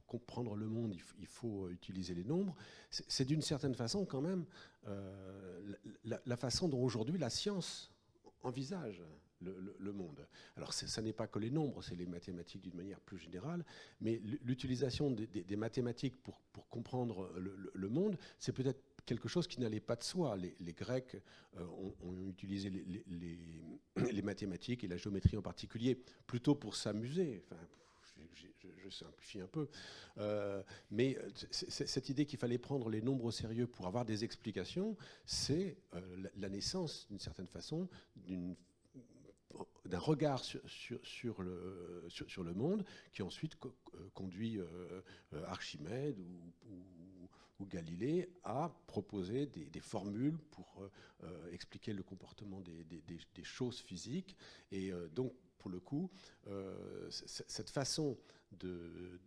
comprendre le monde, il faut utiliser les nombres. C'est d'une certaine façon quand même la façon dont aujourd'hui la science envisage le monde. Alors ça n'est pas que les nombres, c'est les mathématiques d'une manière plus générale, mais l'utilisation des mathématiques pour comprendre le monde, c'est peut-être quelque chose qui n'allait pas de soi. Les Grecs ont utilisé les mathématiques et la géométrie en particulier plutôt pour s'amuser. Enfin, je simplifie un peu. Mais cette idée qu'il fallait prendre les nombres au sérieux pour avoir des explications, c'est la naissance, d'une certaine façon, d'un regard sur le monde qui ensuite conduit Archimède ou Galilée à proposer des formules pour expliquer le comportement des choses physiques. Et donc, pour le coup, cette façon de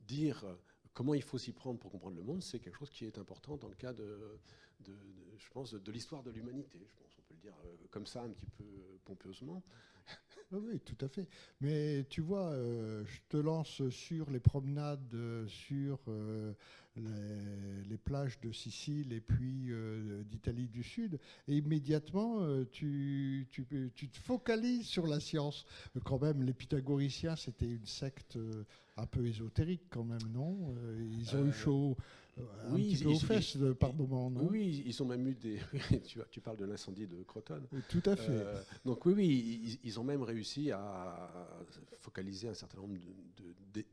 dire comment il faut s'y prendre pour comprendre le monde, c'est quelque chose qui est important dans le cas je pense, de l'histoire de l'humanité. Je pense qu'on peut le dire comme ça, un petit peu pompeusement. Oui, tout à fait. Mais tu vois, je te lance sur les promenades sur les plages de Sicile et puis d'Italie du Sud, et immédiatement tu te focalises sur la science. Quand même, les pythagoriciens, c'était une secte un peu ésotérique quand même, non? Ils ont eu chaud un oui, petit peu aux fesses par moment, non? Oui, ils ont même eu des... tu parles de l'incendie de Crotone. Tout à fait. Donc oui, ils ont même réussi à focaliser un certain nombre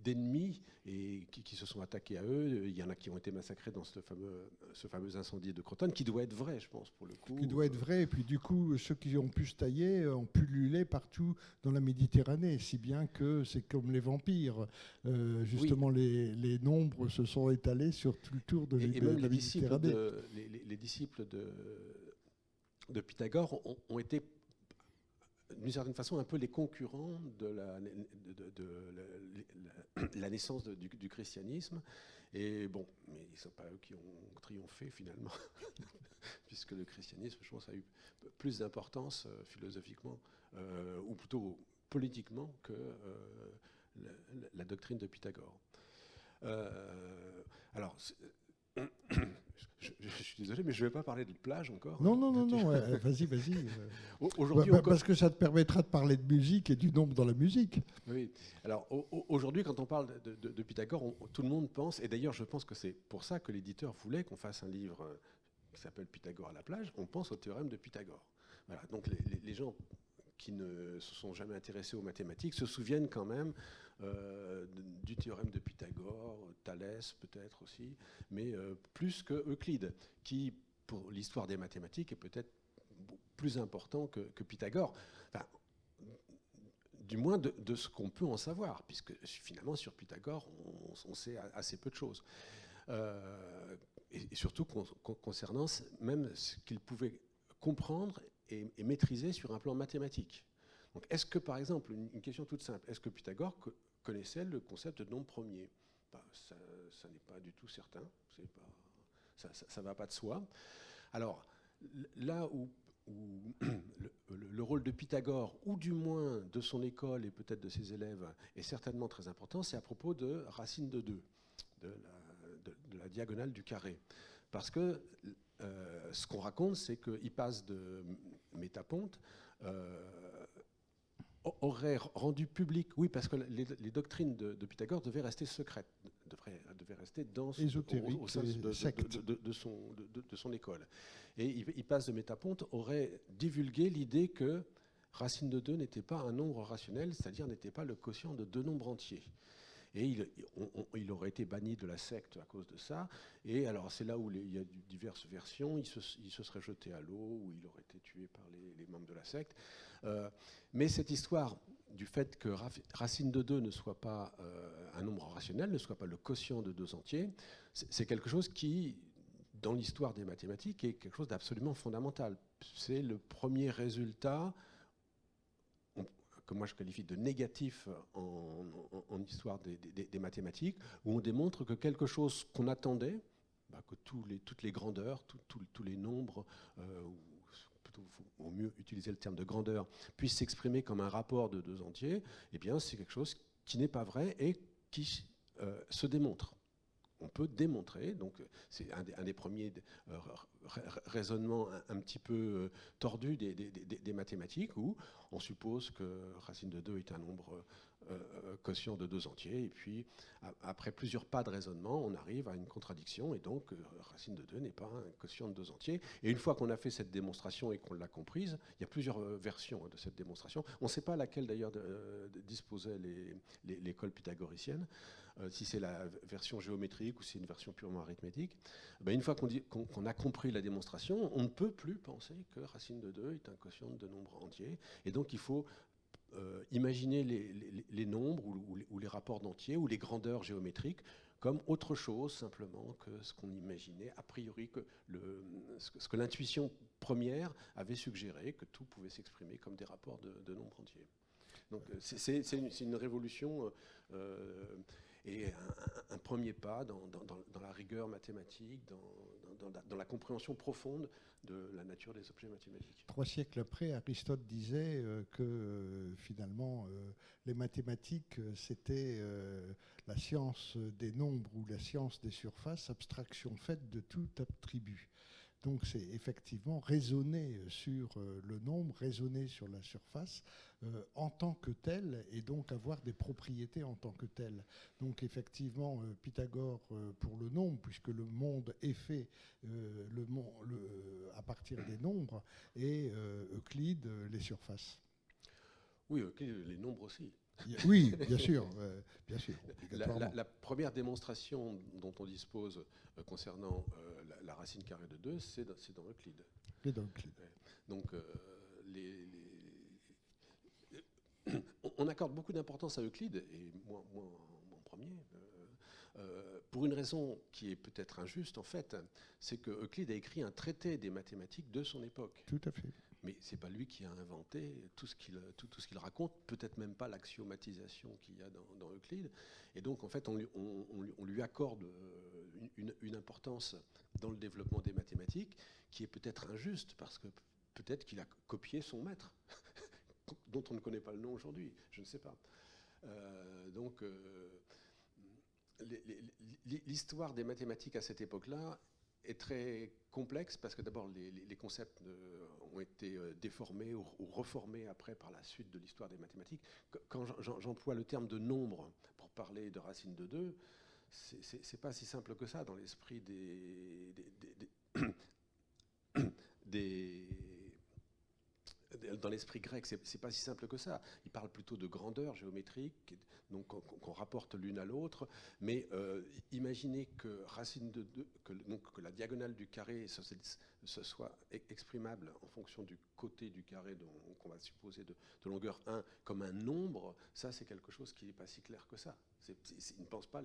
d'ennemis et qui se sont attaqués à eux. Il y en a qui ont été massacrés dans ce fameux incendie de Crotone, qui doit être vrai, je pense, pour le coup. Qui doit être vrai. Et puis du coup, ceux qui ont pu se tailler ont pullulé partout dans la Méditerranée, si bien que c'est comme les vampires. Justement, oui. les nombres se sont étalés sur tout le tour de la Méditerranée. Les disciples de Pythagore ont été, d'une certaine façon, un peu les concurrents de la naissance du christianisme. Et bon, mais ce ne sont pas eux qui ont triomphé finalement, puisque le christianisme, je pense, a eu plus d'importance philosophiquement, ou plutôt politiquement, que la doctrine de Pythagore. Alors, je suis désolé, mais je ne vais pas parler de plage encore. Non, vas-y. Aujourd'hui, parce que ça te permettra de parler de musique et du nombre dans la musique. Oui. Alors, aujourd'hui, quand on parle de Pythagore, tout le monde pense, et d'ailleurs, je pense que c'est pour ça que l'éditeur voulait qu'on fasse un livre qui s'appelle Pythagore à la plage, on pense au théorème de Pythagore. Voilà, donc les gens qui ne se sont jamais intéressés aux mathématiques se souviennent quand même du théorème de Pythagore, Thalès peut-être aussi, mais plus que Euclide, qui, pour l'histoire des mathématiques, est peut-être plus important que Pythagore. Enfin, du moins de ce qu'on peut en savoir, puisque finalement, sur Pythagore, on sait assez peu de choses. Et surtout concernant même ce qu'il pouvait comprendre et maîtriser sur un plan mathématique. Donc, est-ce que, par exemple, une question toute simple, est-ce que Pythagore connaissait le concept de nombre premier? Ça n'est pas du tout certain, ça ne va pas de soi. Alors, là où le rôle de Pythagore, ou du moins de son école et peut-être de ses élèves, est certainement très important, c'est à propos de racine de 2, de la diagonale du carré. Parce que ce qu'on raconte, c'est qu'il passe de Métaponte, aurait rendu public, oui, parce que les doctrines de Pythagore devaient rester secrètes, devaient rester dans au sein de son école. Et il passe de Métaponte, aurait divulgué l'idée que racine de 2 n'était pas un nombre rationnel, c'est-à-dire n'était pas le quotient de 2 nombres entiers. Et il aurait été banni de la secte à cause de ça. Et alors, c'est là où il y a diverses versions. Il se serait jeté à l'eau, ou il aurait été tué par les membres de la secte. Mais cette histoire du fait que racine de 2 ne soit pas un nombre rationnel, ne soit pas le quotient de 2 entiers, c'est quelque chose qui, dans l'histoire des mathématiques, est quelque chose d'absolument fondamental. C'est le premier résultat que moi je qualifie de négatif en histoire des mathématiques, où on démontre que quelque chose qu'on attendait, que toutes les grandeurs, tous les nombres, plutôt au mieux utiliser le terme de grandeur, puissent s'exprimer comme un rapport de 2 entiers, eh bien c'est quelque chose qui n'est pas vrai et qui se démontre. On peut démontrer, donc c'est un des premiers raisonnements un petit peu tordus des mathématiques, où on suppose que racine de 2 est un nombre quotient de 2 entiers, et puis après plusieurs pas de raisonnement, on arrive à une contradiction, et donc racine de 2 n'est pas un quotient de 2 entiers. Et une fois qu'on a fait cette démonstration et qu'on l'a comprise, il y a plusieurs versions de cette démonstration. On ne sait pas laquelle d'ailleurs disposait l'école pythagoricienne, si c'est la version géométrique ou si c'est une version purement arithmétique. Une fois qu'on a compris la démonstration, on ne peut plus penser que racine de 2 est un quotient de nombres entiers. Et donc il faut imaginer les nombres ou les rapports d'entiers ou les grandeurs géométriques comme autre chose simplement que ce qu'on imaginait a priori, ce que l'intuition première avait suggéré, que tout pouvait s'exprimer comme des rapports de nombres entiers. Donc c'est une révolution et un premier pas dans la rigueur mathématique, dans la compréhension profonde de la nature des objets mathématiques. 3 siècles après, Aristote disait que finalement, les mathématiques, c'était la science des nombres ou la science des surfaces, abstraction faite de tout attribut. Donc c'est effectivement raisonner sur le nombre, raisonner sur la surface en tant que tel, et donc avoir des propriétés en tant que tel. Donc effectivement, Pythagore pour le nombre, puisque le monde est fait à partir des nombres, et Euclide les surfaces. Oui, Euclide les nombres aussi. Oui, bien sûr, la première démonstration dont on dispose concernant la racine carrée de 2, c'est dans Euclide. C'est dans Euclide. Donc, on accorde beaucoup d'importance à Euclide, et moi en premier, pour une raison qui est peut-être injuste en fait, c'est que Euclide a écrit un traité des mathématiques de son époque. Tout à fait. Mais ce n'est pas lui qui a inventé tout ce qu'il raconte, peut-être même pas l'axiomatisation qu'il y a dans Euclide. Et donc, en fait, on lui accorde une importance dans le développement des mathématiques qui est peut-être injuste, parce que peut-être qu'il a copié son maître, dont on ne connaît pas le nom aujourd'hui, je ne sais pas. L'histoire des mathématiques à cette époque-là est très complexe parce que d'abord les concepts ont été déformés ou reformés après par la suite de l'histoire des mathématiques. Quand j'emploie le terme de nombre pour parler de racine de 2, c'est pas si simple que ça dans l'esprit dans l'esprit grec, c'est pas si simple que ça. Il parle plutôt de grandeur géométrique, donc qu'on rapporte l'une à l'autre. Mais imaginez que racine de 2, que la diagonale du carré ce soit exprimable en fonction du côté du carré qu'on va supposer de longueur 1 comme un nombre, ça c'est quelque chose qui n'est pas si clair que ça. Il ne pense pas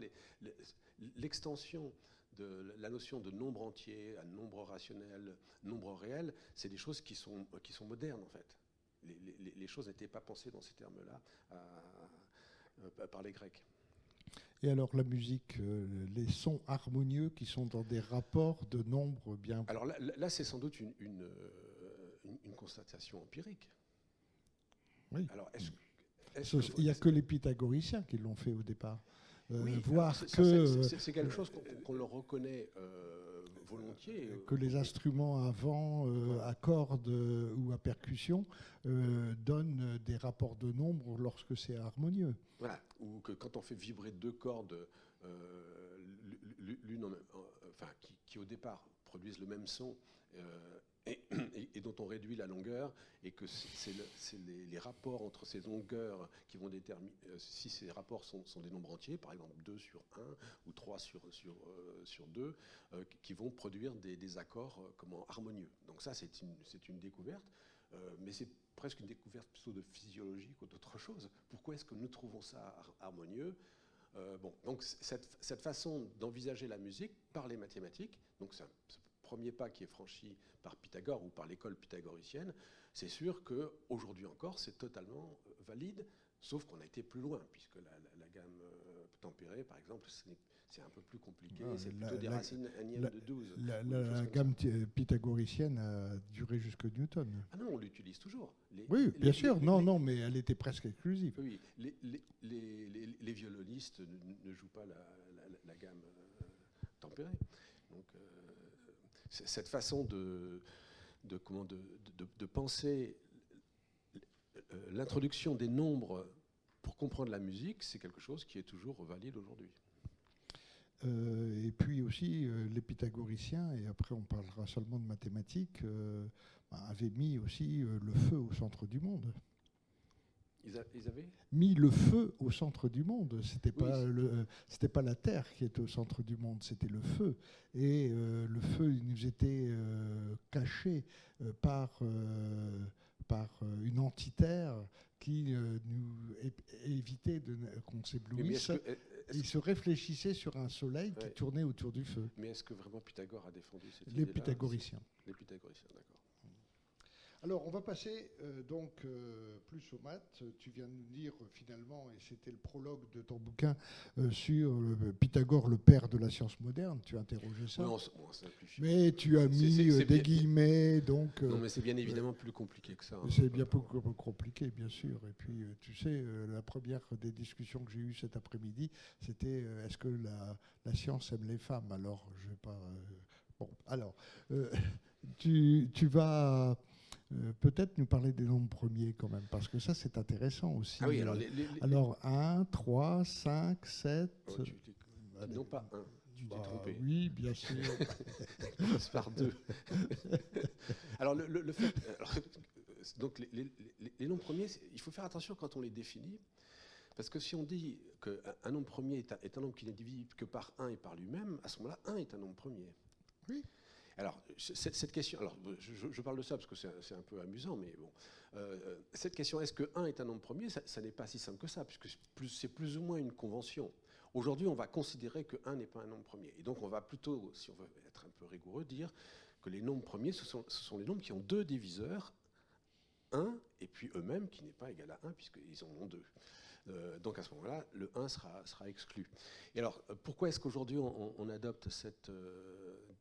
l'extension de la notion de nombre entier à nombre rationnel, nombre réel, c'est des choses qui sont modernes en fait. Les choses n'étaient pas pensées dans ces termes-là par les Grecs. Et alors la musique, les sons harmonieux qui sont dans des rapports de nombres bien... Alors là c'est sans doute une constatation empirique. Oui. Alors il n'y a que les pythagoriciens qui l'ont fait au départ. Oui, c'est quelque chose qu'on leur reconnaît volontiers. Que les instruments avant, à cordes ou à percussion, donnent des rapports de nombres lorsque c'est harmonieux. Voilà, ou que quand on fait vibrer 2 cordes, qui au départ produisent le même son, et dont on réduit la longueur, et que c'est les rapports entre ces longueurs qui vont déterminer, si ces rapports sont des nombres entiers, par exemple 2 sur 1 ou 3 sur 2, qui vont produire des accords harmonieux. Donc ça, c'est une découverte, mais c'est presque une découverte plutôt de physiologie qu'autre chose. Pourquoi est-ce que nous trouvons ça harmonieux ? Donc cette façon d'envisager la musique par les mathématiques, donc c'est un premier pas qui est franchi par Pythagore ou par l'école pythagoricienne, c'est sûr qu'aujourd'hui encore c'est totalement valide, sauf qu'on a été plus loin, puisque la gamme tempérées, par exemple, c'est un peu plus compliqué, c'est plutôt des racines aniennes de 12. La gamme pythagoricienne a duré jusque Newton. Ah non, on l'utilise toujours. Oui, bien sûr, non, mais elle était presque exclusive. Oui, les violonistes ne jouent pas la gamme tempérée. Donc, cette façon de penser l'introduction des nombres pour comprendre la musique, c'est quelque chose qui est toujours valide aujourd'hui. Et puis aussi, les pythagoriciens, et après on parlera seulement de mathématiques, avaient mis aussi le feu au centre du monde. Ils avaient mis le feu au centre du monde. C'était pas la Terre qui était au centre du monde, c'était le feu. Et le feu, il nous était caché par une antiterre qui nous évitait qu'on s'éblouisse. Il se réfléchissait sur un soleil qui tournait autour du feu. Mais est-ce que vraiment Pythagore a défendu cette idée-là ? Les pythagoriciens. Les pythagoriciens, d'accord. Alors, on va passer donc plus aux maths. Tu viens de nous dire finalement, et c'était le prologue de ton bouquin, sur Pythagore, le père de la science moderne. Tu as interrogé ça. Oui, on simplifie. Mais tu as mis des guillemets. Donc, non, mais c'est bien évidemment plus compliqué que ça. Hein. C'est bien plus compliqué, bien sûr. Et puis, tu sais, la première des discussions que j'ai eues cet après-midi, c'était est-ce que la science aime les femmes ? Alors, je vais pas... bon, alors, tu vas... peut-être nous parler des nombres premiers quand même, parce que ça c'est intéressant aussi. Ah oui, alors 1, 3, 5, 7... non pas 1, tu t'es trompé. Oui, bien sûr. Passe par 2. Alors le fait... donc les nombres premiers, il faut faire attention quand on les définit, parce que si on dit qu'un nombre premier est un nombre qui n'est divisible que par 1 et par lui-même, à ce moment-là, 1 est un nombre premier. Oui. Alors, cette question, alors je parle de ça parce que c'est un peu amusant, mais bon, cette question, est-ce que 1 est un nombre premier, ça n'est pas si simple que ça, puisque c'est plus ou moins une convention. Aujourd'hui, on va considérer que 1 n'est pas un nombre premier. Et donc, on va plutôt, si on veut être un peu rigoureux, dire que les nombres premiers, ce sont les nombres qui ont 2 diviseurs, 1, et puis eux-mêmes, qui n'est pas égal à 1, puisqu'ils en ont 2. Donc à ce moment-là, le 1 sera exclu. Et alors, pourquoi est-ce qu'aujourd'hui on adopte cette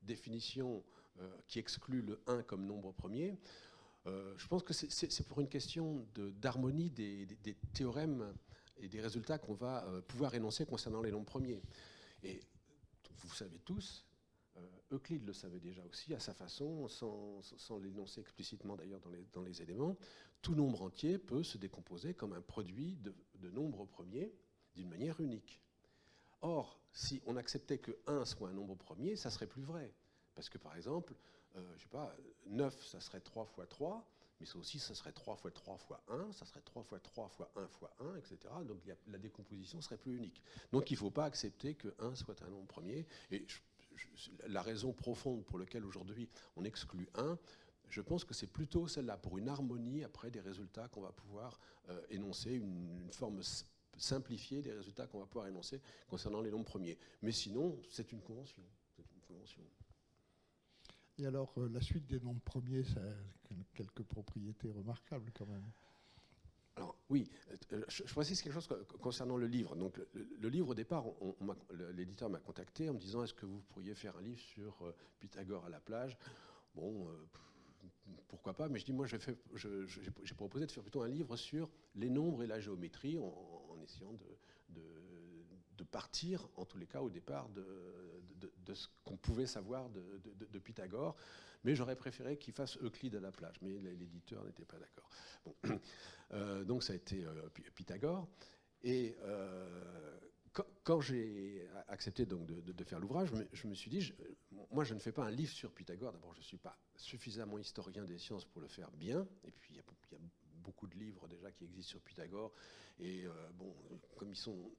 définition qui exclut le 1 comme nombre premier ? Je pense que c'est pour une question d'harmonie des théorèmes et des résultats qu'on va pouvoir énoncer concernant les nombres premiers. Et vous savez tous, Euclide le savait déjà aussi à sa façon, sans l'énoncer explicitement d'ailleurs dans les éléments, tout nombre entier peut se décomposer comme un produit de nombres premiers d'une manière unique. Or, si on acceptait que 1 soit un nombre premier, ça serait plus vrai. Parce que par exemple, je sais pas, 9, ça serait 3 fois 3, mais ça aussi, ça serait 3 fois 3 fois 1, ça serait 3 fois 3 fois 1 fois 1, etc. Donc la décomposition serait plus unique. Donc il ne faut pas accepter que 1 soit un nombre premier. Et la raison profonde pour laquelle aujourd'hui on exclut 1, je pense que c'est plutôt celle-là, pour une harmonie après des résultats qu'on va pouvoir énoncer, une forme simplifiée des résultats qu'on va pouvoir énoncer concernant les nombres premiers. Mais sinon, c'est une convention. Et alors, la suite des nombres premiers, ça a quelques propriétés remarquables quand même. Alors oui, je précise quelque chose concernant le livre. Donc le livre, au départ, l'éditeur m'a contacté en me disant « Est-ce que vous pourriez faire un livre sur Pythagore à la plage ?» Bon, pourquoi pas, mais je dis, moi j'ai proposé de faire plutôt un livre sur les nombres et la géométrie en essayant de partir, en tous les cas au départ, de ce qu'on pouvait savoir de Pythagore, mais j'aurais préféré qu'il fasse Euclide à la plage, mais l'éditeur n'était pas d'accord. Bon. Donc ça a été Pythagore, et quand j'ai accepté donc de faire l'ouvrage, je me suis dit, moi je ne fais pas un livre sur Pythagore. D'abord, je ne suis pas suffisamment historien des sciences pour le faire bien. Et puis, il y a beaucoup de livres déjà qui existent sur Pythagore. Et bon, comme ils sont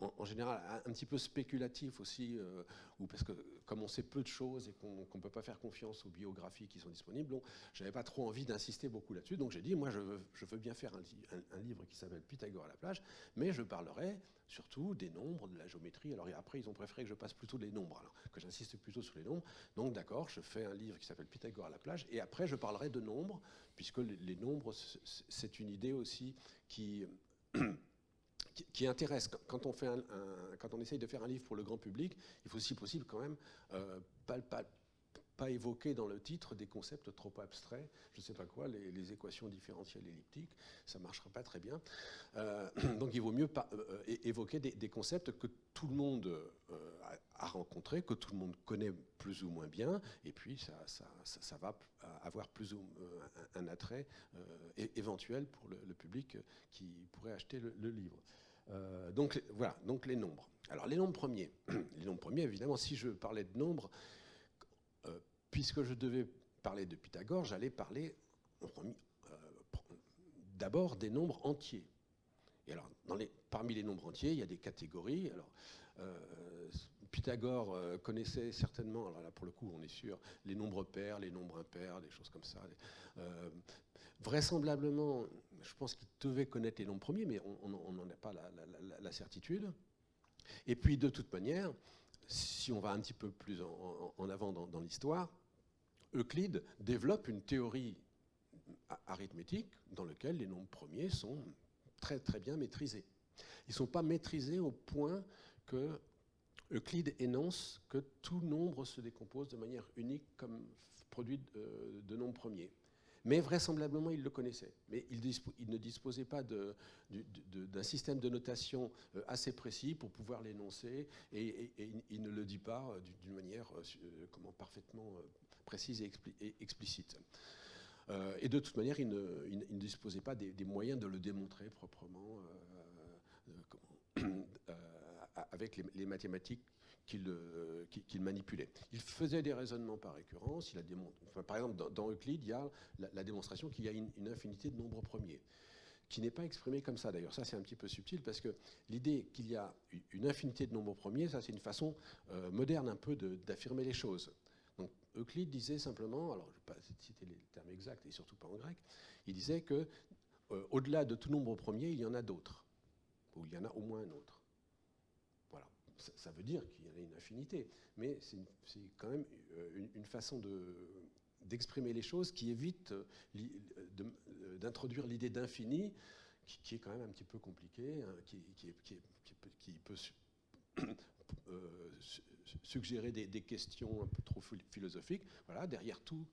en général un petit peu spéculatifs aussi, ou parce que comme on sait peu de choses et qu'on ne peut pas faire confiance aux biographies qui sont disponibles, bon, je n'avais pas trop envie d'insister beaucoup là-dessus. Donc j'ai dit, moi je veux bien faire un livre qui s'appelle Pythagore à la plage, mais je parlerai surtout des nombres, de la géométrie. Alors après, ils ont préféré que je passe plutôt les nombres, alors que j'insiste plutôt sur les nombres. Donc d'accord, je fais un livre qui s'appelle Pythagore à la plage, et après je parlerai de nombres, puisque les nombres, c'est une idée aussi qui qui intéresse. Quand on essaye de faire un livre pour le grand public, il faut, si possible, quand même pas évoquer dans le titre des concepts trop abstraits, je ne sais pas quoi, les équations différentielles elliptiques, ça ne marchera pas très bien. Donc il vaut mieux évoquer des concepts que tout le monde a rencontrés, que tout le monde connaît plus ou moins bien, et puis ça va avoir plus ou moins un attrait éventuel pour le public qui pourrait acheter le livre. Donc voilà, donc les nombres. Alors les nombres premiers. Les nombres premiers, évidemment, si je parlais de nombres, puisque je devais parler de Pythagore, j'allais parler d'abord des nombres entiers. Et alors, parmi les nombres entiers, il y a des catégories. Alors, Pythagore connaissait certainement, alors là pour le coup on est sûr, les nombres pairs, les nombres impairs, des choses comme ça. Vraisemblablement, je pense qu'il devait connaître les nombres premiers, mais on n'en a pas la certitude. Et puis de toute manière, si on va un petit peu plus en avant dans l'histoire, Euclide développe une théorie arithmétique dans laquelle les nombres premiers sont très très bien maîtrisés. Ils ne sont pas maîtrisés au point que Euclide énonce que tout nombre se décompose de manière unique comme produit de nombres premiers. Mais vraisemblablement, il le connaissait. Mais il ne disposait pas d'un système de notation assez précis pour pouvoir l'énoncer, et il ne le dit pas d'une manière parfaitement précise et explicite. Et de toute manière, il ne disposait pas des moyens de le démontrer proprement avec les mathématiques qu'il manipulait. Il faisait des raisonnements par récurrence. Par exemple, dans Euclide, il y a la démonstration qu'il y a une infinité de nombres premiers, qui n'est pas exprimée comme ça. D'ailleurs, ça, c'est un petit peu subtil, parce que l'idée qu'il y a une infinité de nombres premiers, ça, c'est une façon moderne un peu d'affirmer les choses. Donc, Euclide disait simplement, alors je ne vais pas citer les termes exacts, et surtout pas en grec, il disait que au-delà de tout nombre premier, il y en a d'autres, ou il y en a au moins un autre. Voilà. Ça veut dire qu'il y en a une infinité, mais c'est quand même une façon d'exprimer les choses qui évite d'introduire l'idée d'infini, qui est quand même un petit peu compliquée, hein, qui peut suggérer des questions un peu trop philosophiques. Voilà, derrière toute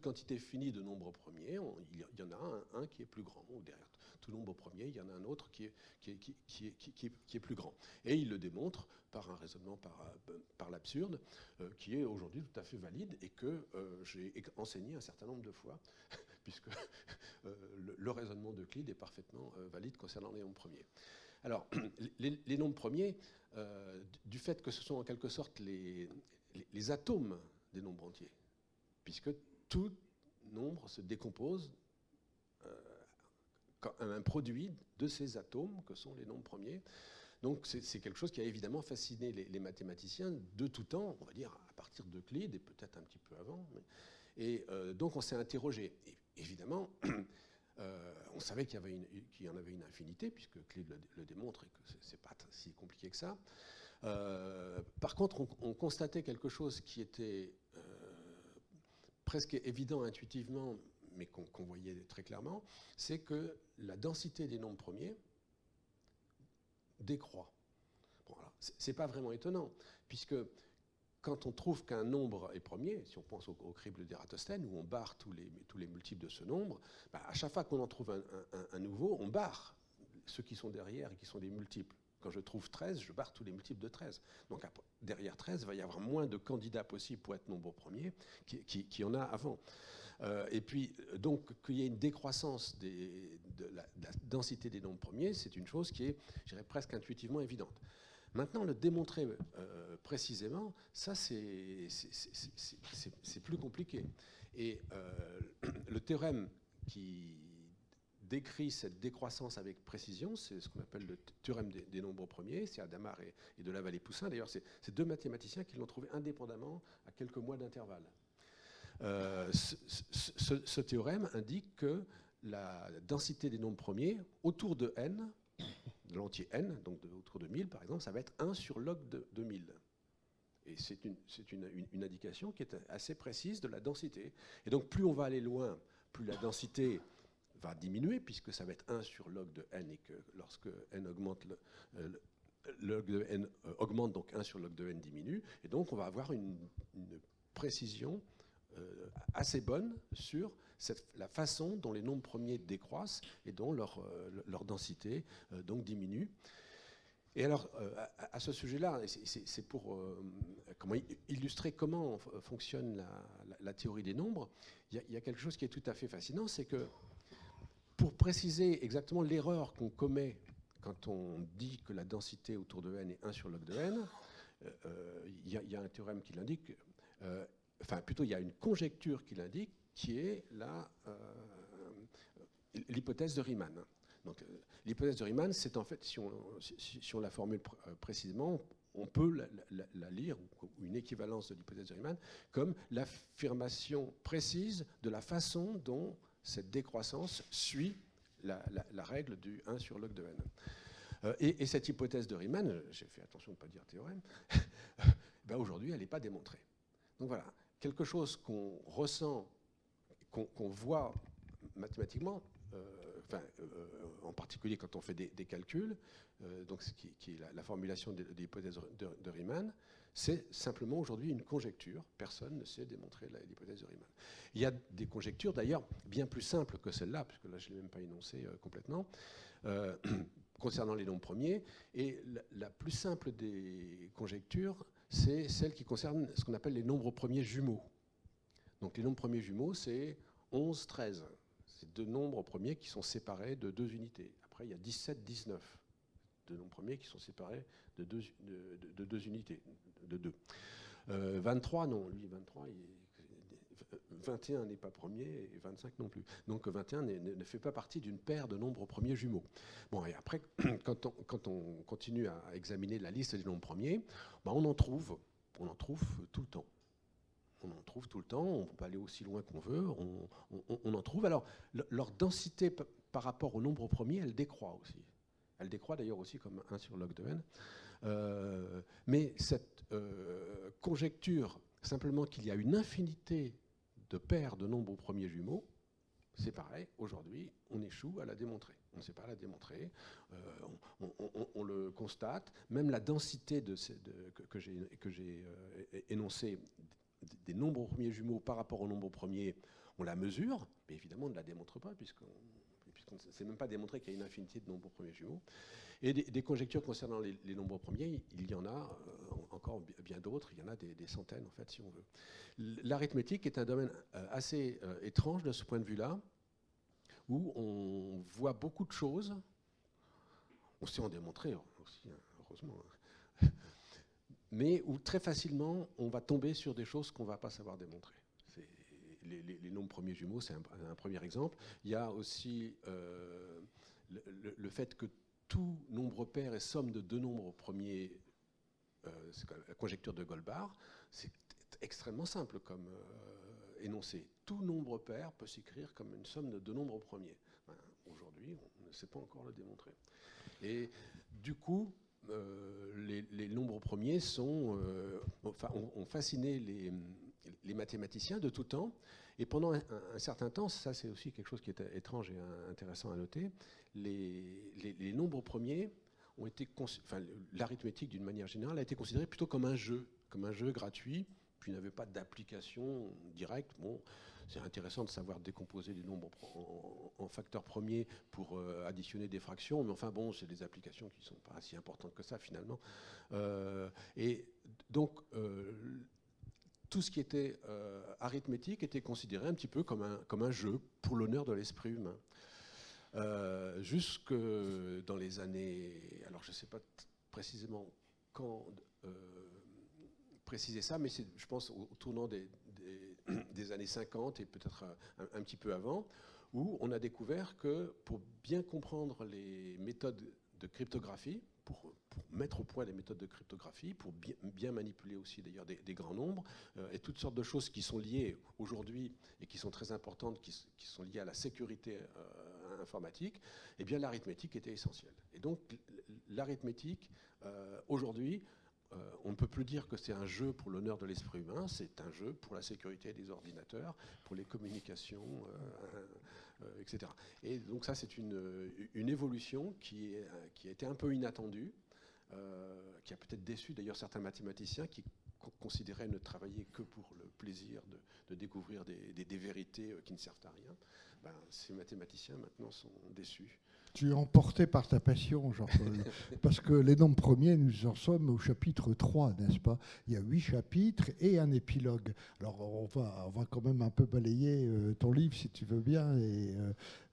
quantité finie de nombres premiers, il y en a un qui est plus grand, ou derrière tout nombre premier, il y en a un autre qui est plus grand. Et il le démontre par un raisonnement par l'absurde, qui est aujourd'hui tout à fait valide, et que j'ai enseigné un certain nombre de fois, puisque le raisonnement d'Euclide est parfaitement valide concernant les nombres premiers. Alors, les nombres premiers, du fait que ce sont en quelque sorte les atomes des nombres entiers, puisque tout nombre se décompose comme un produit de ces atomes que sont les nombres premiers. Donc c'est quelque chose qui a évidemment fasciné les mathématiciens de tout temps, on va dire à partir d'Euclide et peut-être un petit peu avant. Et donc on s'est interrogé. Et évidemment, on savait qu'il y en avait une infinité, puisque Euclide le démontre et que c'est pas si compliqué que ça. Par contre, on constatait quelque chose qui était presque évident intuitivement, mais qu'on voyait très clairement, c'est que la densité des nombres premiers décroît. Bon, alors, c'est pas vraiment étonnant, puisque quand on trouve qu'un nombre est premier, si on pense au crible d'Ératosthène, où on barre tous les multiples de ce nombre, à chaque fois qu'on en trouve un nouveau, on barre ceux qui sont derrière et qui sont des multiples. Quand je trouve 13, je barre tous les multiples de 13. Donc derrière 13, il va y avoir moins de candidats possibles pour être nombre premier qu'il y en a avant. Et puis, donc, qu'il y ait une décroissance de la densité des nombres premiers, c'est une chose qui est, je dirais, presque intuitivement évidente. Maintenant, le démontrer précisément, ça, c'est plus compliqué. Et le théorème qui décrit cette décroissance avec précision, c'est ce qu'on appelle le théorème des nombres premiers, c'est Hadamard et de Lavallée-Poussin. D'ailleurs, c'est deux mathématiciens qui l'ont trouvé indépendamment à quelques mois d'intervalle. Ce théorème indique que la densité des nombres premiers autour de n, de l'entier n, donc autour de 1000 par exemple, ça va être 1 sur log de 1000. Et c'est une indication qui est assez précise de la densité. Et donc plus on va aller loin, plus la densité va diminuer, puisque ça va être 1 sur log de n, et que lorsque n augmente, log de n augmente, donc 1 sur log de n diminue, et donc on va avoir une précision assez bonne sur la façon dont les nombres premiers décroissent et dont leur densité donc diminue. Et alors, à ce sujet-là, c'est pour illustrer comment fonctionne la théorie des nombres, il y a quelque chose qui est tout à fait fascinant, c'est que pour préciser exactement l'erreur qu'on commet quand on dit que la densité autour de n est 1 sur log de n, il y a un théorème qui l'indique, enfin plutôt il y a une conjecture qui l'indique, qui est l'hypothèse de Riemann. Donc l'hypothèse de Riemann, c'est en fait, si on la formule précisément, on peut la lire, ou une équivalence de l'hypothèse de Riemann, comme l'affirmation précise de la façon dont cette décroissance suit la règle du 1 sur log de n. Et cette hypothèse de Riemann, j'ai fait attention de ne pas dire théorème, ben aujourd'hui elle n'est pas démontrée. Donc voilà, quelque chose qu'on ressent, qu'on voit mathématiquement, en particulier quand on fait des calculs, donc qui est la formulation de l'hypothèse de Riemann, c'est simplement aujourd'hui une conjecture. Personne ne sait démontrer l'hypothèse de Riemann. Il y a des conjectures d'ailleurs bien plus simples que celle-là, puisque là je ne l'ai même pas énoncé complètement, concernant les nombres premiers. Et la plus simple des conjectures, c'est celle qui concerne ce qu'on appelle les nombres premiers jumeaux. Donc les nombres premiers jumeaux, c'est 11, 13. C'est deux nombres premiers qui sont séparés de 2 unités. Après, il y a 17, 19. Deux nombres premiers qui sont séparés de 2 unités, de 2. 23, non. Lui, 23, 21 n'est pas premier et 25 non plus. Donc 21 ne fait pas partie d'une paire de nombres premiers jumeaux. Bon, et après, quand on continue à examiner la liste des nombres premiers, ben on en trouve tout le temps. On en trouve tout le temps, on peut aller aussi loin qu'on veut, on en trouve. Alors, leur densité par rapport au nombre premier, elle décroît aussi. Elle décroît d'ailleurs aussi comme 1 sur log de n. Mais cette conjecture, simplement qu'il y a une infinité de paires de nombres premiers jumeaux, c'est pareil, aujourd'hui, on échoue à la démontrer. On ne sait pas la démontrer, on le constate. Même la densité que j'ai énoncée des nombres premiers jumeaux par rapport aux nombres premiers, on la mesure, mais évidemment on ne la démontre pas, puisqu'on ne sait même pas démontrer qu'il y a une infinité de nombres premiers jumeaux. Et des conjectures concernant les nombres premiers, il y en a encore bien d'autres, il y en a des centaines en fait, si on veut. L'arithmétique est un domaine assez étrange de ce point de vue-là, où on voit beaucoup de choses, on sait en démontrer aussi, heureusement, mais où très facilement on va tomber sur des choses qu'on ne va pas savoir démontrer. Les nombres premiers jumeaux, c'est un premier exemple. Il y a aussi le fait que tout nombre pair est somme de 2 nombres premiers, c'est la conjecture de Goldbach. C'est extrêmement simple comme énoncé. Tout nombre pair peut s'écrire comme une somme de 2 nombres premiers. Ben, aujourd'hui, on ne sait pas encore le démontrer. Et du coup, les nombres premiers ont fasciné les mathématiciens de tout temps. Et pendant un certain temps, ça c'est aussi quelque chose qui est étrange et intéressant à noter, les nombres premiers ont été, l'arithmétique d'une manière générale a été considérée plutôt comme un jeu gratuit, puis n'avait pas d'application directe. Bon, c'est intéressant de savoir décomposer des nombres en facteurs premiers pour additionner des fractions, mais enfin bon, c'est des applications qui ne sont pas si importantes que ça finalement. Et donc, tout ce qui était arithmétique était considéré un petit peu comme un jeu pour l'honneur de l'esprit humain. Jusque dans les années... Alors je ne sais pas précisément quand préciser ça, mais c'est, je pense, au tournant des années 50 et peut-être un petit peu avant, où on a découvert que pour bien comprendre les méthodes de cryptographie, pour mettre au point les méthodes de cryptographie, pour bien manipuler aussi d'ailleurs des grands nombres, et toutes sortes de choses qui sont liées aujourd'hui et qui sont très importantes, qui sont liées à la sécurité informatique, eh bien l'arithmétique était essentielle. Et donc l'arithmétique, aujourd'hui, on ne peut plus dire que c'est un jeu pour l'honneur de l'esprit humain, c'est un jeu pour la sécurité des ordinateurs, pour les communications etc. Et donc ça, c'est une évolution qui a été un peu inattendue, qui a peut-être déçu d'ailleurs certains mathématiciens qui considéraient ne travailler que pour le plaisir de découvrir des vérités qui ne servent à rien. Ben, ces mathématiciens maintenant sont déçus. Tu es emporté par ta passion, Jean-Paul, parce que les nombres premiers, nous en sommes au chapitre 3, n'est-ce pas? Il y a 8 chapitres et un épilogue. Alors, on va quand même un peu balayer ton livre, si tu veux bien. Et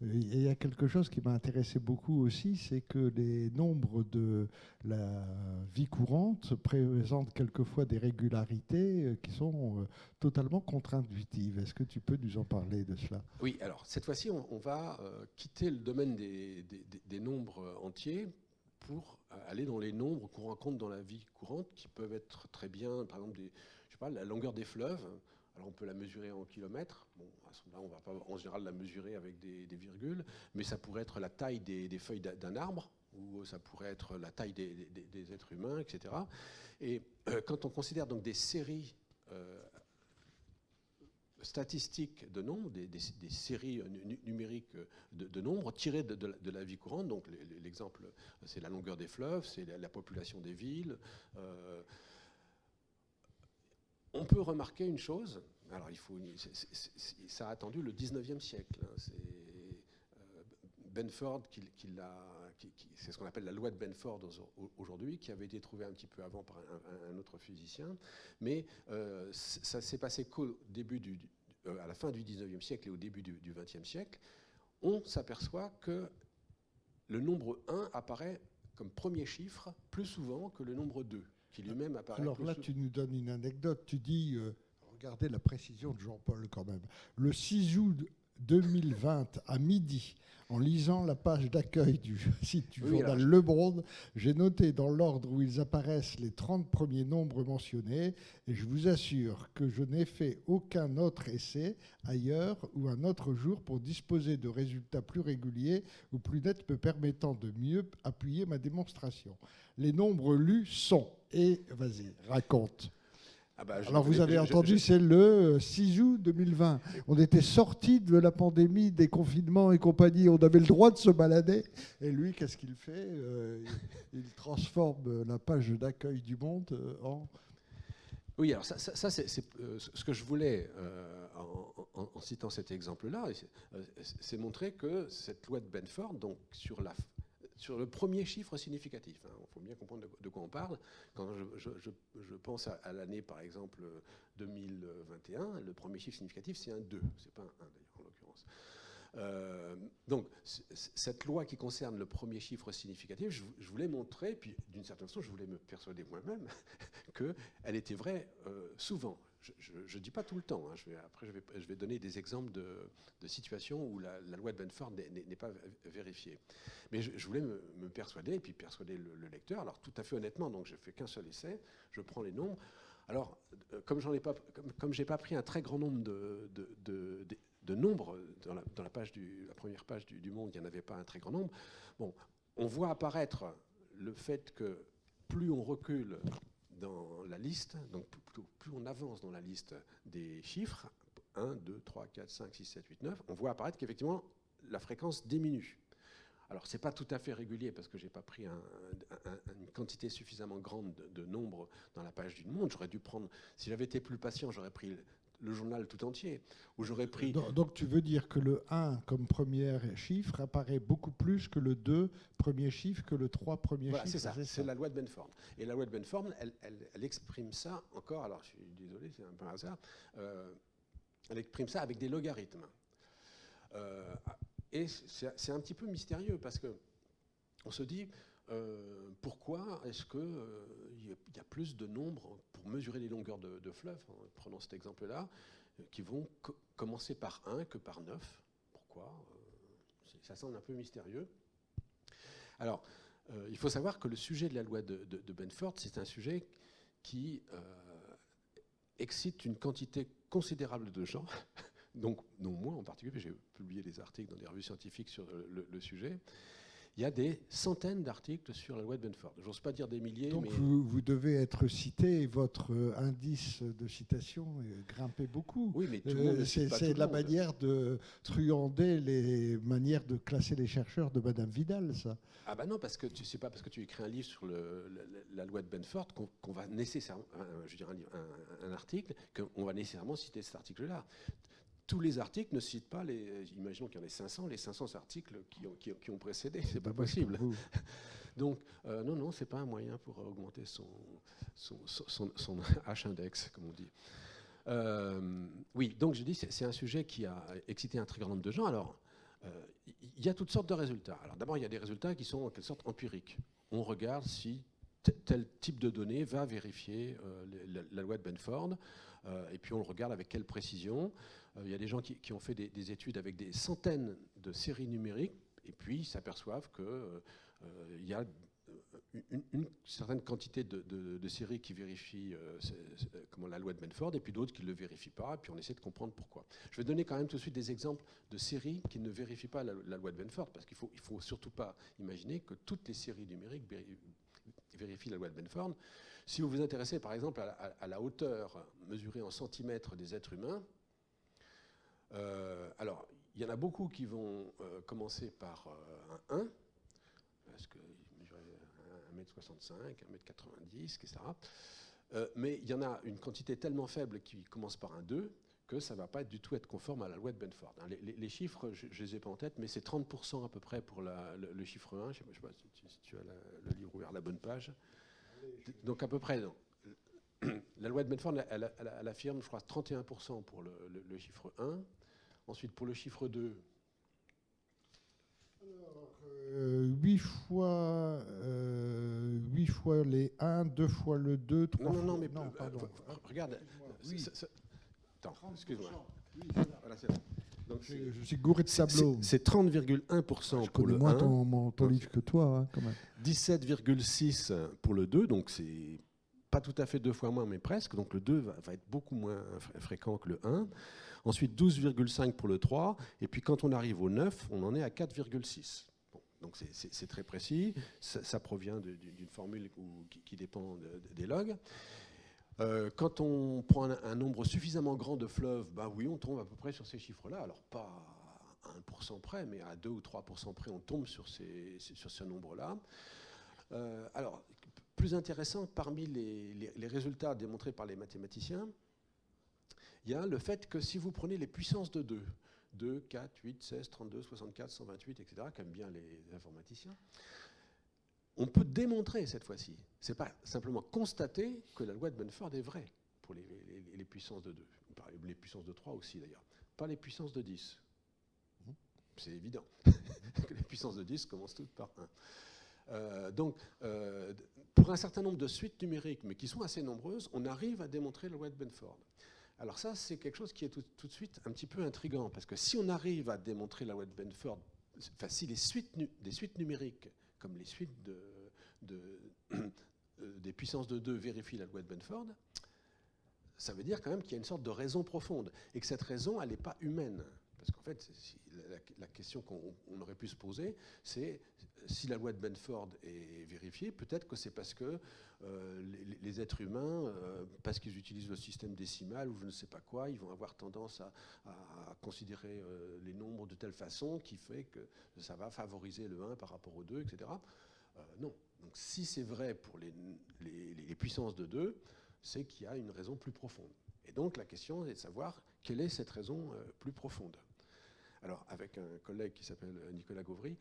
il y a quelque chose qui m'a intéressé beaucoup aussi, c'est que les nombres de la vie courante présentent quelquefois des régularités qui sont totalement contre-intuitives. Est-ce que tu peux nous en parler de cela? Oui, alors cette fois-ci, on va quitter le domaine des nombres entiers pour aller dans les nombres qu'on rencontre dans la vie courante, qui peuvent être très bien, par exemple, je sais pas, la longueur des fleuves. Alors on peut la mesurer en kilomètres. Bon, à ce moment-là, on ne va pas en général la mesurer avec des virgules, mais ça pourrait être la taille des feuilles d'un arbre, ou ça pourrait être la taille des êtres humains, etc. Et quand on considère donc des séries statistiques de nombres, des séries numériques de nombres tirées de la vie courante. Donc l'exemple, c'est la longueur des fleuves, c'est la population des villes. On peut remarquer une chose. Alors ça a attendu le 19e siècle. Hein, c'est Benford c'est ce qu'on appelle la loi de Benford aujourd'hui, qui avait été trouvée un petit peu avant par un autre physicien. Mais ça s'est passé qu'au début à la fin du 19e siècle et au début du 20e siècle. On s'aperçoit que le nombre 1 apparaît comme premier chiffre plus souvent que le nombre 2, qui lui-même apparaît. Alors là, tu nous donnes une anecdote. Tu dis, regardez la précision de Jean-Paul quand même. Le 6 août 2020 à midi, en lisant la page d'accueil du site du journal Le Monde, j'ai noté dans l'ordre où ils apparaissent les 30 premiers nombres mentionnés, et je vous assure que je n'ai fait aucun autre essai ailleurs ou un autre jour pour disposer de résultats plus réguliers ou plus nets me permettant de mieux appuyer ma démonstration. Les nombres lus sont, et vas-y, raconte. Ah bah, alors vous avez entendu, c'est le 6 août 2020. On était sortis de la pandémie, des confinements et compagnie. On avait le droit de se balader. Et lui, qu'est-ce qu'il fait? Il transforme la page d'accueil du Monde en... Oui, alors ça c'est ce que je voulais, en citant cet exemple-là, c'est montrer que cette loi de Benford, donc sur le premier chiffre significatif. Il faut bien comprendre de quoi on parle. Quand je pense à l'année, par exemple, 2021, le premier chiffre significatif, c'est un 2. Ce n'est pas un 1, d'ailleurs, en l'occurrence. Donc, cette loi qui concerne le premier chiffre significatif, je voulais montrer, puis d'une certaine façon, je voulais me persuader moi-même qu'elle était vraie souvent. Je ne dis pas tout le temps. Après, je vais donner des exemples de situations où la loi de Benford n'est pas vérifiée. Mais je voulais me persuader, et puis persuader le lecteur. Alors, tout à fait honnêtement, donc je ne fais qu'un seul essai. Je prends les nombres. Alors, comme je n'ai pas pris un très grand nombre de nombres dans la première page du Monde, il n'y en avait pas un très grand nombre. Bon, on voit apparaître le fait que plus on recule dans la liste, donc plus on avance dans la liste des chiffres, 1, 2, 3, 4, 5, 6, 7, 8, 9, on voit apparaître qu'effectivement la fréquence diminue. Alors ce n'est pas tout à fait régulier parce que je n'ai pas pris une quantité suffisamment grande de nombres dans la page du Monde. J'aurais dû prendre, si j'avais été plus patient, j'aurais pris le journal tout entier, où j'aurais pris... Donc tu veux dire que le 1 comme premier chiffre apparaît beaucoup plus que le 2 premier chiffre, que le 3 premier chiffre. C'est ça, c'est la loi de Benford. Et la loi de Benford, elle exprime ça encore, alors je suis désolé, c'est un peu un hasard, elle exprime ça avec des logarithmes. Et c'est un petit peu mystérieux parce qu'on se dit... pourquoi est-ce qu'il y a plus de nombres pour mesurer les longueurs de fleuves, en prenant cet exemple-là, qui vont commencer par 1 que par 9? Pourquoi? Ça semble un peu mystérieux. Alors, il faut savoir que le sujet de la loi de Benford, c'est un sujet qui excite une quantité considérable de gens, donc moi en particulier, j'ai publié des articles dans des revues scientifiques sur le sujet. Il y a des centaines d'articles sur la loi de Benford. Je n'ose pas dire des milliers. Donc mais vous devez être cité et votre indice de citation grimpait beaucoup. Oui, mais tout le monde c'est la manière de truander les manières de classer les chercheurs de Madame Vidal, ça. Ah ben non, parce que c'est pas parce que tu écris un livre sur la loi de Benford qu'on va nécessairement, je veux dire un article, qu'on va nécessairement citer cet article-là. Tous les articles ne citent pas imaginons qu'il y en ait 500, les 500 articles qui ont précédé. C'est pas possible. Donc, non, c'est pas un moyen pour augmenter son H-index, comme on dit. Oui, donc je dis, c'est un sujet qui a excité un très grand nombre de gens. Alors, il y a toutes sortes de résultats. Alors, d'abord, il y a des résultats qui sont en quelque sorte empiriques. On regarde si tel type de données va vérifier la loi de Benford, et puis on le regarde avec quelle précision. Il y a des gens qui ont fait des études avec des centaines de séries numériques, et puis ils s'aperçoivent qu'il y a une certaine quantité de séries qui vérifient la loi de Benford, et puis d'autres qui ne le vérifient pas, et puis on essaie de comprendre pourquoi. Je vais donner quand même tout de suite des exemples de séries qui ne vérifient pas la loi de Benford, parce qu'il ne faut surtout pas imaginer que toutes les séries numériques vérifient la loi de Benford. Si vous vous intéressez par exemple à la hauteur mesurée en centimètres des êtres humains, alors il y en a beaucoup qui vont commencer par un 1, parce qu'ils mesuraient 1m65, 1m90, etc. Mais il y en a une quantité tellement faible qui commence par un 2 que ça ne va pas du tout être conforme à la loi de Benford. Les chiffres, je ne les ai pas en tête, mais c'est 30% à peu près pour le chiffre 1. Je ne sais pas si tu as le livre ouvert, la bonne page. Donc à peu près, non. La loi de Benford, elle affirme, je crois, 31% pour le chiffre 1. Ensuite, pour le chiffre 2... Alors, 8 fois les 1, 2 fois le 2, 3 fois... Non, mais non, pardon. Regarde. Oui. Attends, excuse-moi. Oui, voilà, c'est bon. Donc je suis gouré de tableaux. C'est 30,1% pour le 1. Je connais moins ton livre que toi, hein, quand même. 17,6 pour le 2, donc c'est pas tout à fait 2 fois moins, mais presque. Donc le 2 va être beaucoup moins fréquent que le 1. Ensuite, 12,5 pour le 3. Et puis quand on arrive au 9, on en est à 4,6. Bon, donc c'est très précis. Ça provient d'une formule qui dépend des logs. Quand on prend un nombre suffisamment grand de fleuves, bah oui, on tombe à peu près sur ces chiffres-là. Alors pas à 1% près, mais à 2 ou 3% près, on tombe sur ce nombre-là. Alors, plus intéressant, parmi les résultats démontrés par les mathématiciens, il y a le fait que si vous prenez les puissances de 2, 4, 8, 16, 32, 64, 128, etc., comme bien les informaticiens, on peut démontrer cette fois-ci. Ce n'est pas simplement constater que la loi de Benford est vraie pour les puissances de 2. Les puissances de 3 aussi d'ailleurs. Pas les puissances de 10. C'est évident que les puissances de 10 commencent toutes par 1. Donc, pour un certain nombre de suites numériques, mais qui sont assez nombreuses, on arrive à démontrer la loi de Benford. Alors ça, c'est quelque chose qui est tout de suite un petit peu intriguant, parce que si on arrive à démontrer la loi de Benford, enfin si des suites numériques, comme les suites des puissances de 2 vérifient la loi de Benford, ça veut dire quand même qu'il y a une sorte de raison profonde, et que cette raison, elle n'est pas humaine. Parce qu'en fait, la question qu'on aurait pu se poser, c'est si la loi de Benford est vérifiée, peut-être que c'est parce que les êtres humains, parce qu'ils utilisent le système décimal ou je ne sais pas quoi, ils vont avoir tendance à considérer les nombres de telle façon qui fait que ça va favoriser le 1 par rapport au 2, etc. Non. Donc si c'est vrai pour les puissances de 2, c'est qu'il y a une raison plus profonde. Et donc la question est de savoir quelle est cette raison plus profonde. Alors, avec un collègue qui s'appelle Nicolas Gauvry,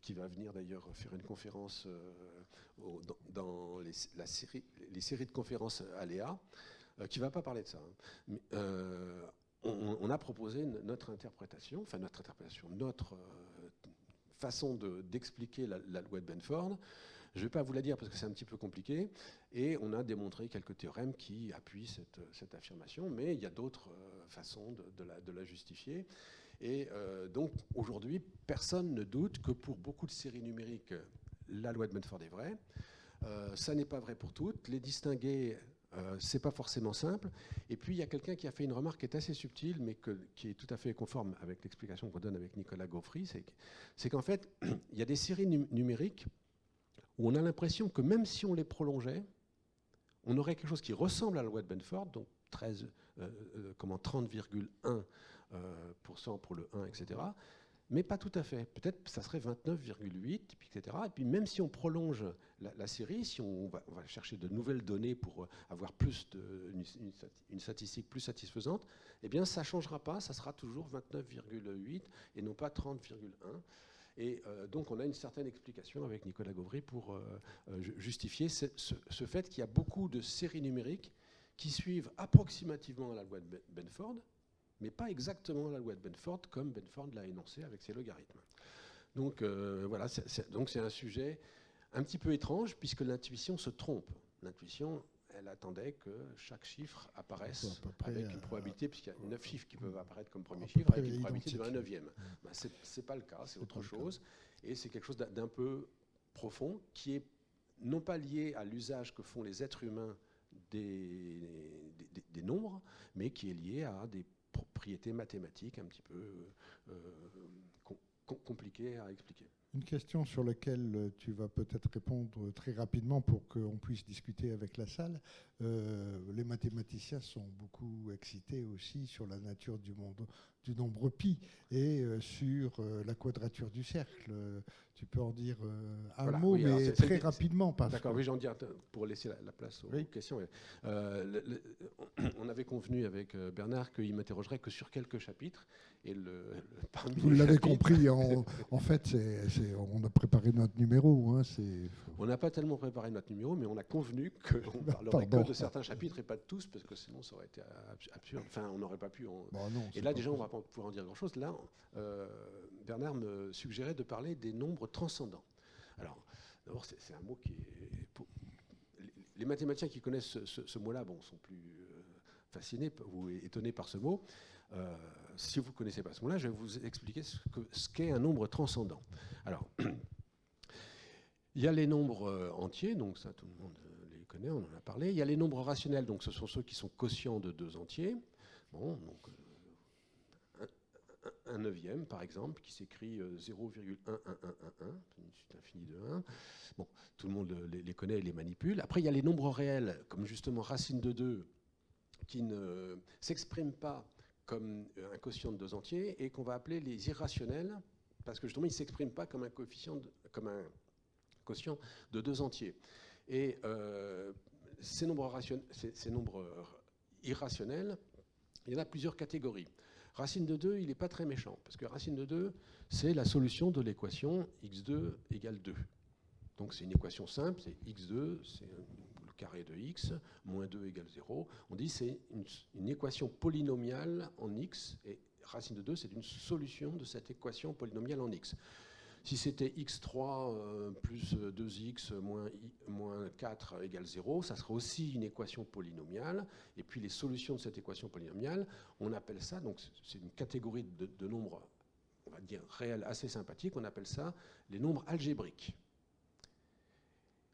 qui va venir d'ailleurs faire une conférence dans les séries de conférences Aléa, qui ne va pas parler de ça. Hein. Mais, on a proposé notre interprétation, notre façon d'expliquer la loi de Benford. Je ne vais pas vous la dire parce que c'est un petit peu compliqué. Et on a démontré quelques théorèmes qui appuient cette affirmation, mais il y a d'autres façons de la justifier. Et donc aujourd'hui, personne ne doute que pour beaucoup de séries numériques, la loi de Benford est vraie. Ça n'est pas vrai pour toutes. Les distinguer c'est pas forcément simple. Et puis il y a quelqu'un qui a fait une remarque qui est assez subtile, mais qui est tout à fait conforme avec l'explication qu'on donne avec Nicolas Gaufry, c'est qu'en fait, il y a des séries numériques où on a l'impression que même si on les prolongeait, on aurait quelque chose qui ressemble à la loi de Benford, donc 30,1% pour le 1, etc. Mais pas tout à fait. Peut-être que ça serait 29,8, etc. Et puis même si on prolonge la série, si on va chercher de nouvelles données pour avoir une statistique plus satisfaisante, eh bien ça ne changera pas, ça sera toujours 29,8 et non pas 30,1. Et donc on a une certaine explication avec Nicolas Gaufry pour justifier ce fait qu'il y a beaucoup de séries numériques qui suivent approximativement la loi de Benford, mais pas exactement la loi de Benford comme Benford l'a énoncé avec ses logarithmes. Donc voilà, c'est un sujet un petit peu étrange puisque l'intuition se trompe. L'intuition, elle attendait que chaque chiffre apparaisse avec une probabilité, puisqu'il y a 9 chiffres qui peuvent apparaître comme premier chiffre, avec une probabilité de 1/9. Ben, c'est pas le cas, c'est autre chose. Et c'est quelque chose d'un peu profond qui est non pas lié à l'usage que font les êtres humains des nombres, mais qui est lié à des propriétés mathématiques un petit peu compliquées à expliquer. Une question sur laquelle tu vas peut-être répondre très rapidement pour qu'on puisse discuter avec la salle. Les mathématiciens sont beaucoup excités aussi sur la nature du nombre pi et sur la quadrature du cercle. Tu peux en dire un mot, oui, mais très rapidement. D'accord, oui, j'en dis pour laisser la place aux questions. On avait convenu avec Bernard qu'il m'interrogerait que sur quelques chapitres. Et vous l'avez compris, en fait, on a préparé notre numéro. Hein, on n'a pas tellement préparé notre numéro, mais on a convenu qu'on ne parlerait que de certains chapitres et pas de tous, parce que sinon ça aurait été absurde. Enfin, on n'aurait pas pu en... non, et là, déjà, on ne va pas pouvoir en dire grand-chose. Là, Bernard me suggérait de parler des nombres transcendants. Alors, d'abord, c'est un mot qui est... Les mathématiciens qui connaissent ce mot-là sont plus fascinés ou étonnés par ce mot. Si vous ne connaissez pas ce mot-là, je vais vous expliquer ce qu'est un nombre transcendant. Alors, il y a les nombres entiers, donc ça tout le monde les connaît, on en a parlé. Il y a les nombres rationnels, donc ce sont ceux qui sont quotients de 2 entiers. Bon, donc un neuvième, par exemple, qui s'écrit 0,11111, une suite infinie de 1. Bon, tout le monde les connaît et les manipule. Après, il y a les nombres réels, comme justement racine de 2, qui ne s'expriment pas comme un quotient de 2 entiers et qu'on va appeler les irrationnels, parce que justement, ils ne s'expriment pas comme un quotient de 2 entiers. Et ces nombres irrationnels, il y en a plusieurs catégories. Racine de 2, il n'est pas très méchant, parce que racine de 2, c'est la solution de l'équation x2 égale 2. Donc c'est une équation simple, c'est x2, c'est le carré de x, moins 2 égale 0. On dit c'est une équation polynomiale en x, et racine de 2, c'est une solution de cette équation polynomiale en x. Si c'était x3 plus 2x moins 4 égale 0, ça serait aussi une équation polynomiale. Et puis les solutions de cette équation polynomiale, on appelle ça, donc c'est une catégorie de nombres, on va dire réels assez sympathique, on appelle ça les nombres algébriques.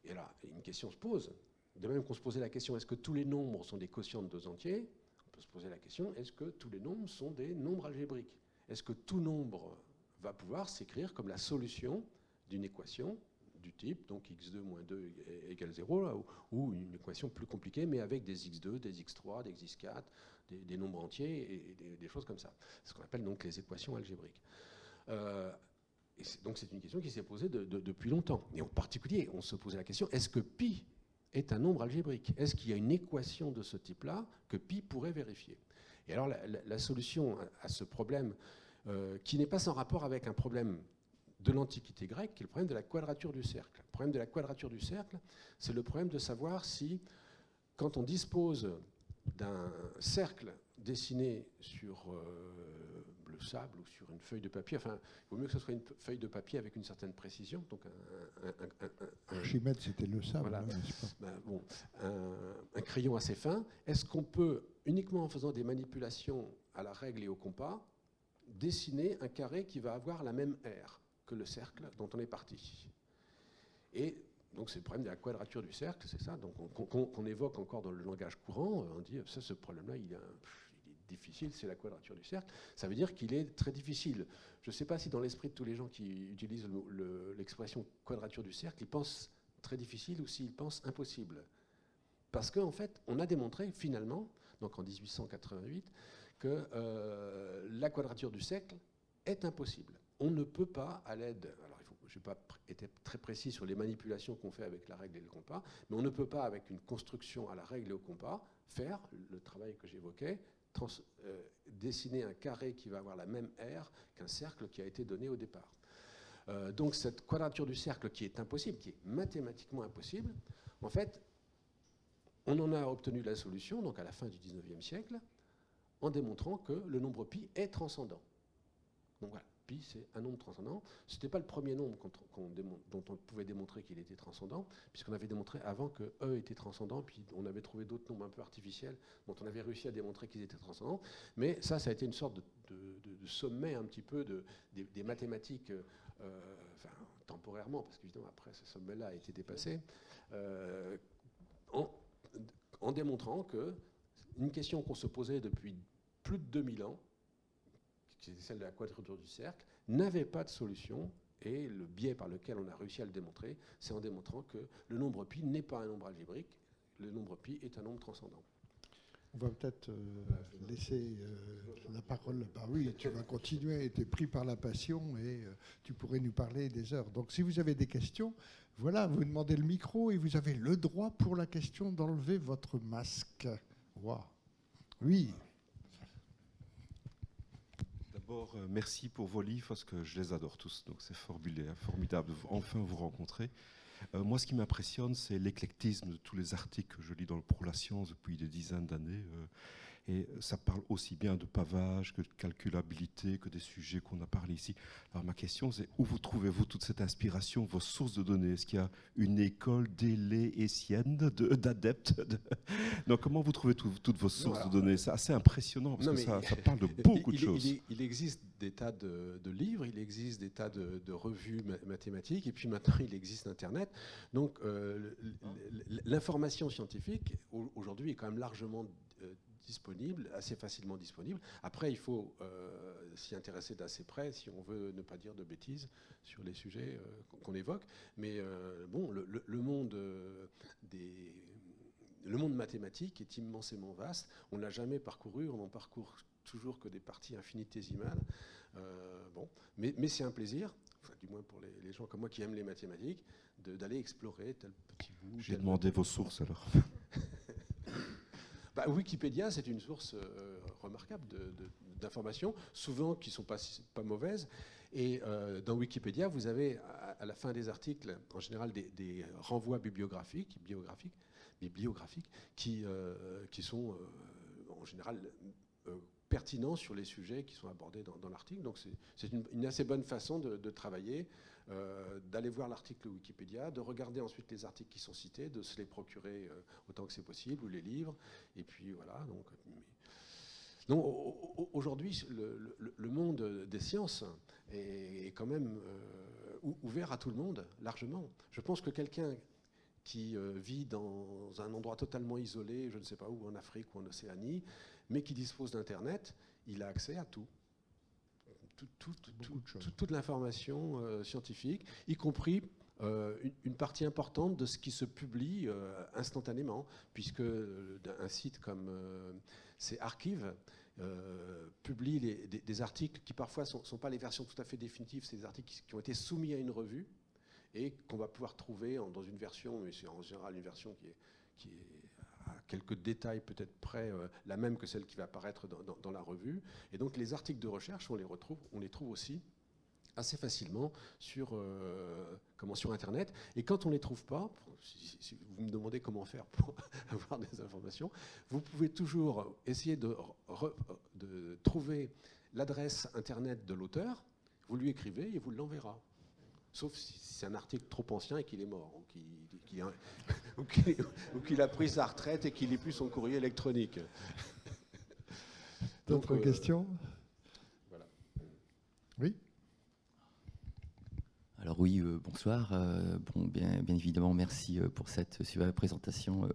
Et là, une question se pose. De même qu'on se posait la question, est-ce que tous les nombres sont des quotients de 2 entiers? On peut se poser la question, est-ce que tous les nombres sont des nombres algébriques? Est-ce que tout nombre va pouvoir s'écrire comme la solution d'une équation du type, donc x2 moins 2 égale 0, là, ou une équation plus compliquée, mais avec des x2, des x3, des x4, des nombres entiers et des choses comme ça. C'est ce qu'on appelle donc les équations algébriques. Donc c'est une question qui s'est posée depuis longtemps. Et en particulier, on se posait la question, est-ce que pi est un nombre algébrique? Est-ce qu'il y a une équation de ce type-là que pi pourrait vérifier? Et alors la solution à ce problème, qui n'est pas sans rapport avec un problème de l'Antiquité grecque, qui est le problème de la quadrature du cercle. Le problème de la quadrature du cercle, c'est le problème de savoir si, quand on dispose d'un cercle dessiné sur le sable ou sur une feuille de papier, enfin, il vaut mieux que ce soit une feuille de papier avec une certaine précision, donc Archimède, c'était le sable. Voilà, un crayon assez fin. Est-ce qu'on peut, uniquement en faisant des manipulations à la règle et au compas, dessiner un carré qui va avoir la même aire que le cercle dont on est parti? Et donc c'est le problème de la quadrature du cercle, c'est ça. Donc qu'on évoque encore dans le langage courant, on dit ça, ce problème-là, il est difficile, c'est la quadrature du cercle. Ça veut dire qu'il est très difficile. Je ne sais pas si dans l'esprit de tous les gens qui utilisent l'expression quadrature du cercle, ils pensent très difficile ou s'ils pensent impossible. Parce qu'en fait, on a démontré finalement, donc en 1888, que la quadrature du cercle est impossible. On ne peut pas, à l'aide... Alors, je n'ai pas été très précis sur les manipulations qu'on fait avec la règle et le compas, mais on ne peut pas, avec une construction à la règle et au compas, faire le travail que j'évoquais, dessiner un carré qui va avoir la même aire qu'un cercle qui a été donné au départ. Donc cette quadrature du cercle qui est impossible, qui est mathématiquement impossible, en fait, on en a obtenu la solution, donc à la fin du 19e siècle, en démontrant que le nombre pi est transcendant. Donc voilà. Pi, c'est un nombre transcendant. Ce n'était pas le premier nombre dont on pouvait démontrer qu'il était transcendant, puisqu'on avait démontré avant que E était transcendant, puis on avait trouvé d'autres nombres un peu artificiels dont on avait réussi à démontrer qu'ils étaient transcendants. Mais ça a été une sorte de sommet un petit peu des mathématiques, enfin, temporairement, parce qu'évidemment après ce sommet-là a été dépassé, en démontrant qu'une question qu'on se posait depuis plus de 2000 ans, qui était celle de la quadrature du cercle, n'avait pas de solution, et le biais par lequel on a réussi à le démontrer, c'est en démontrant que le nombre pi n'est pas un nombre algébrique, le nombre pi est un nombre transcendant. On va peut-être laisser la parole. Bah oui, tu vas continuer, tu es pris par la passion et tu pourrais nous parler des heures. Donc si vous avez des questions, voilà, vous demandez le micro et vous avez le droit pour la question d'enlever votre masque. Wow. Oui. D'abord, merci pour vos livres, parce que je les adore tous, donc c'est formidable de enfin vous rencontrer. Moi, ce qui m'impressionne, c'est l'éclectisme de tous les articles que je lis pour la science depuis des dizaines d'années. Et ça parle aussi bien de pavage que de calculabilité, que des sujets qu'on a parlé ici. Alors ma question, c'est où vous trouvez-vous toute cette inspiration, vos sources de données? Est-ce qu'il y a une école déléétienne d'adeptes Donc comment vous trouvez toutes vos sources de données? C'est assez impressionnant, parce que ça parle de beaucoup de choses. Il existe des tas de livres, il existe des tas de revues mathématiques, et puis maintenant il existe Internet. Donc l'information scientifique, aujourd'hui, est quand même largement disponible, assez facilement disponible. Après, il faut s'y intéresser d'assez près si on veut ne pas dire de bêtises sur les sujets qu'on évoque. Mais bon, le monde mathématique est immensément vaste. On ne l'a jamais parcouru, on en parcourt toujours que des parties infinitésimales. Bon, mais c'est un plaisir, enfin, du moins pour les gens comme moi qui aiment les mathématiques, d'aller explorer tel petit bout. J'ai demandé vos sources alors. Wikipédia, c'est une source remarquable d'informations, souvent qui ne sont pas mauvaises. Et dans Wikipédia, vous avez à la fin des articles, en général, des renvois bibliographiques qui sont en général pertinents sur les sujets qui sont abordés dans l'article. Donc c'est une assez bonne façon de travailler, d'aller voir l'article Wikipédia, de regarder ensuite les articles qui sont cités, de se les procurer autant que c'est possible, ou les livres. Et puis voilà. Donc aujourd'hui, le monde des sciences est quand même ouvert à tout le monde, largement. Je pense que quelqu'un qui vit dans un endroit totalement isolé, je ne sais pas où, en Afrique ou en Océanie, mais qui dispose d'Internet, il a accès à tout. Toute l'information scientifique, y compris une partie importante de ce qui se publie instantanément, puisque un site comme c'est Archive publie des articles qui parfois ne sont pas les versions tout à fait définitives, c'est des articles qui ont été soumis à une revue et qu'on va pouvoir trouver dans une version, mais c'est en général une version qui est à quelques détails peut-être près la même que celle qui va apparaître dans la revue. Et donc les articles de recherche, on les trouve aussi assez facilement sur Internet. Et quand on ne les trouve pas, si vous me demandez comment faire pour avoir des informations, vous pouvez toujours essayer de trouver l'adresse Internet de l'auteur, vous lui écrivez et vous l'enverra. Sauf si c'est un article trop ancien et qu'il est mort, ou qu'il a pris sa retraite et qu'il lit plus son courrier électronique. D'autres questions? Voilà. Oui. Alors Oui, bonsoir. Bien évidemment, merci pour cette super présentation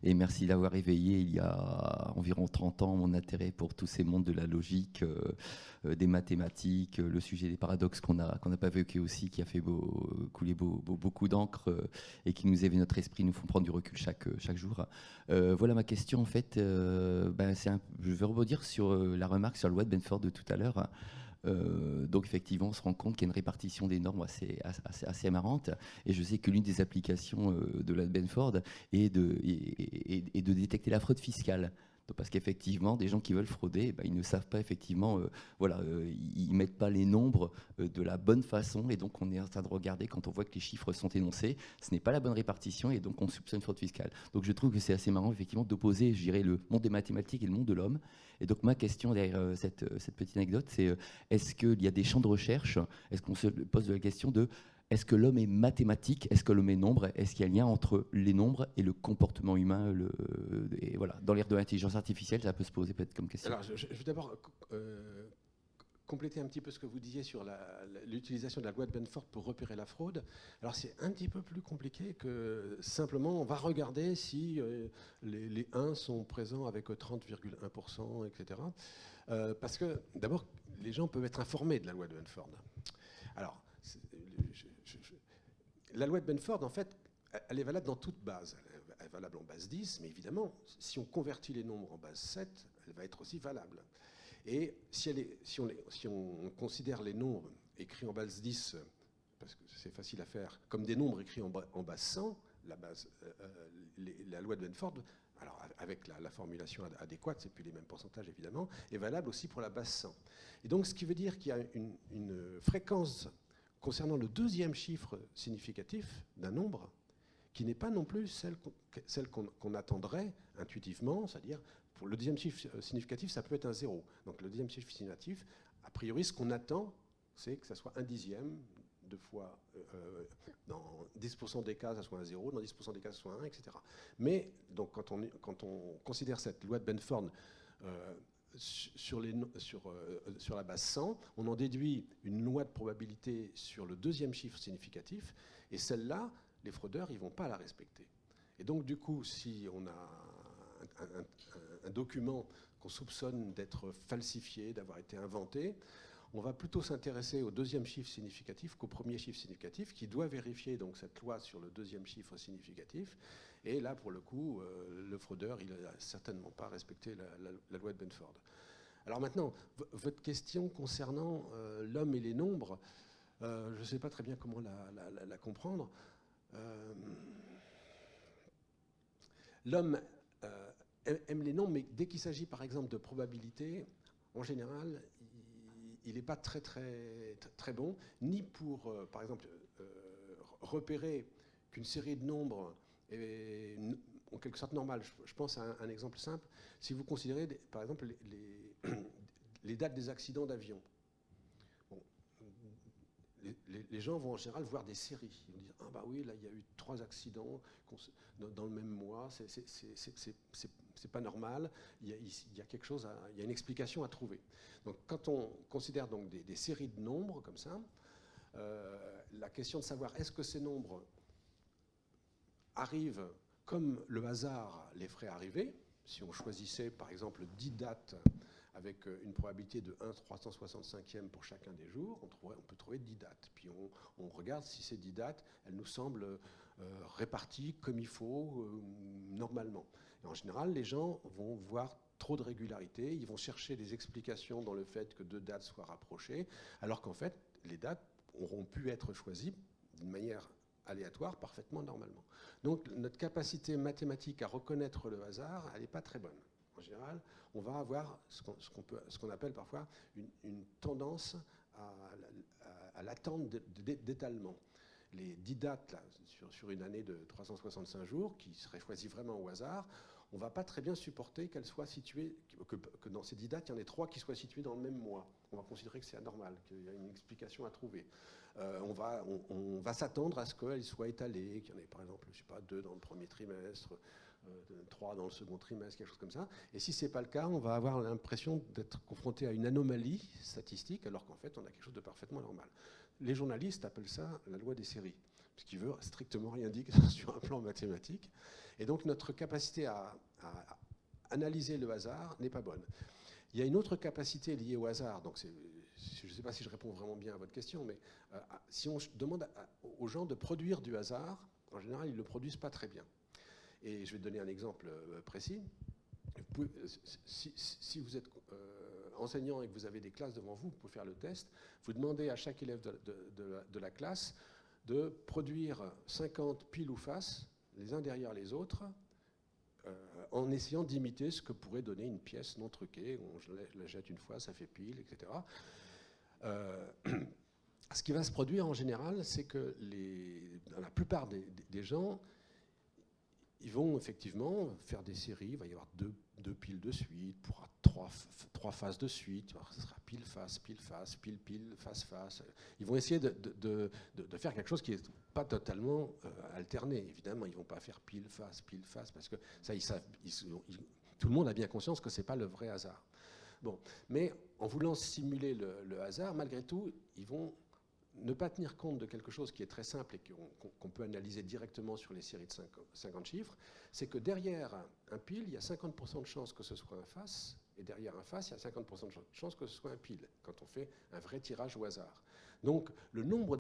et merci d'avoir éveillé il y a environ 30 ans mon intérêt pour tous ces mondes de la logique, des mathématiques, le sujet des paradoxes qu'on n'a pas vécu aussi, qui a fait couler beaucoup d'encre et qui nous éveille notre esprit, nous font prendre du recul chaque jour. Voilà ma question en fait. Je vais rebondir sur la remarque sur la loi de Benford de tout à l'heure. Donc effectivement, on se rend compte qu'il y a une répartition des normes assez marrante. Et je sais que l'une des applications de la Benford est de détecter la fraude fiscale. Donc, parce qu'effectivement, des gens qui veulent frauder, ils ne savent pas effectivement, ils mettent pas les nombres de la bonne façon. Et donc, on est en train de regarder quand on voit que les chiffres sont énoncés, ce n'est pas la bonne répartition et donc on soupçonne fraude fiscale. Donc, je trouve que c'est assez marrant effectivement d'opposer, je dirais, le monde des mathématiques et le monde de l'homme. Et donc, ma question derrière cette petite anecdote, c'est est-ce qu'il y a des champs de recherche? Est-ce qu'on se pose la question de est-ce que l'homme est mathématique? Est-ce que l'homme est nombre? Est-ce qu'il y a un lien entre les nombres et le comportement humain et voilà. Dans l'ère de l'intelligence artificielle, ça peut se poser peut-être comme question. Alors, je vais d'abord compléter un petit peu ce que vous disiez sur l'utilisation de la loi de Benford pour repérer la fraude. Alors, c'est un petit peu plus compliqué que simplement, on va regarder si les 1 sont présents avec 30,1%, etc. Parce que, d'abord, les gens peuvent être informés de la loi de Benford. Alors, la loi de Benford, en fait, elle est valable dans toute base. Elle est valable en base 10, mais évidemment, si on convertit les nombres en base 7, elle va être aussi valable. Et si on considère les nombres écrits en base 10, parce que c'est facile à faire, comme des nombres écrits en base 100, la loi de Benford, alors avec la formulation adéquate, c'est plus les mêmes pourcentages évidemment, est valable aussi pour la base 100. Et donc, ce qui veut dire qu'il y a une fréquence concernant le deuxième chiffre significatif d'un nombre, qui n'est pas non plus celle qu'on attendrait intuitivement, c'est-à-dire pour le deuxième chiffre significatif, ça peut être un 0. Donc le deuxième chiffre significatif, a priori, ce qu'on attend, c'est que ça soit un dixième, deux fois, dans 10% des cas, ça soit un 0, dans 10% des cas, ça soit un 1, etc. Mais donc, quand on considère cette loi de Benford sur la base 100, on en déduit une loi de probabilité sur le deuxième chiffre significatif, et celle-là, les fraudeurs, ils ne vont pas la respecter. Et donc, du coup, si on a un document qu'on soupçonne d'être falsifié, d'avoir été inventé, on va plutôt s'intéresser au deuxième chiffre significatif qu'au premier chiffre significatif, qui doit vérifier donc cette loi sur le deuxième chiffre significatif. Et là, pour le coup, le fraudeur, il n'a certainement pas respecté la loi de Benford. Alors maintenant, votre question concernant l'homme et les nombres, je ne sais pas très bien comment la comprendre. L'homme aime les nombres, mais dès qu'il s'agit par exemple de probabilité, en général, il n'est pas très bon, ni pour, par exemple, repérer qu'une série de nombres est en quelque sorte normale. Je pense à un exemple simple. Si vous considérez, par exemple, les dates des accidents d'avion, bon, les gens vont en général voir des séries. Ils vont dire, ah bah oui, là, il y a eu 3 accidents dans le même mois, c'est pas normal, il y a quelque chose, il y a une explication à trouver. Donc quand on considère donc des séries de nombres comme ça, la question de savoir est-ce que ces nombres arrivent comme le hasard les ferait arriver, si on choisissait par exemple 10 dates avec une probabilité de 1/365e pour chacun des jours, on peut trouver 10 dates. Puis on regarde si ces 10 dates, elles nous semblent réparties comme il faut, normalement. Et en général, les gens vont voir trop de régularité, ils vont chercher des explications dans le fait que 2 dates soient rapprochées, alors qu'en fait, les dates auront pu être choisies d'une manière aléatoire, parfaitement normalement. Donc notre capacité mathématique à reconnaître le hasard, elle n'est pas très bonne. En général, on va avoir ce qu'on appelle parfois une tendance à l'attente d'étalement. Les 10 dates là, sur une année de 365 jours, qui seraient choisies vraiment au hasard, on ne va pas très bien supporter qu'elles soient situées, que dans ces 10 dates, il y en ait 3 qui soient situées dans le même mois. On va considérer que c'est anormal, qu'il y a une explication à trouver. On va s'attendre à ce qu'elles soient étalées, qu'il y en ait par exemple, je sais pas, 2 dans le premier trimestre, 3 dans le second trimestre, quelque chose comme ça. Et si ce n'est pas le cas, on va avoir l'impression d'être confronté à une anomalie statistique, alors qu'en fait, on a quelque chose de parfaitement normal. les journalistes appellent ça la loi des séries, ce qui veut strictement rien dire sur un plan mathématique. Et donc notre capacité à analyser le hasard n'est pas bonne. Il y a une autre capacité liée au hasard, donc je ne sais pas si je réponds vraiment bien à votre question, mais si on demande aux gens de produire du hasard, en général, ils ne le produisent pas très bien. Et je vais donner un exemple précis. Si vous êtes enseignant et que vous avez des classes devant vous, vous pouvez faire le test, vous demandez à chaque élève de la classe de produire 50 piles ou faces, les uns derrière les autres, en essayant d'imiter ce que pourrait donner une pièce non truquée. Je la jette une fois, ça fait pile, etc. Ce qui va se produire en général, c'est que la plupart des gens, ils vont effectivement faire des séries. Il va y avoir deux piles de suite, pour trois faces de suite. Alors, ce sera pile, face, pile, face, face. Ils vont essayer de faire quelque chose qui n'est pas totalement alterné. Évidemment, ils ne vont pas faire pile, face, parce que ça, tout le monde a bien conscience que ce n'est pas le vrai hasard. Bon, mais en voulant simuler le hasard, malgré tout, ils vont ne pas tenir compte de quelque chose qui est très simple et qu'on peut analyser directement sur les séries de 50 chiffres, c'est que derrière un pile, il y a 50% de chances que ce soit un face, et derrière un face, il y a 50% de chances que ce soit un pile, quand on fait un vrai tirage au hasard. Donc le nombre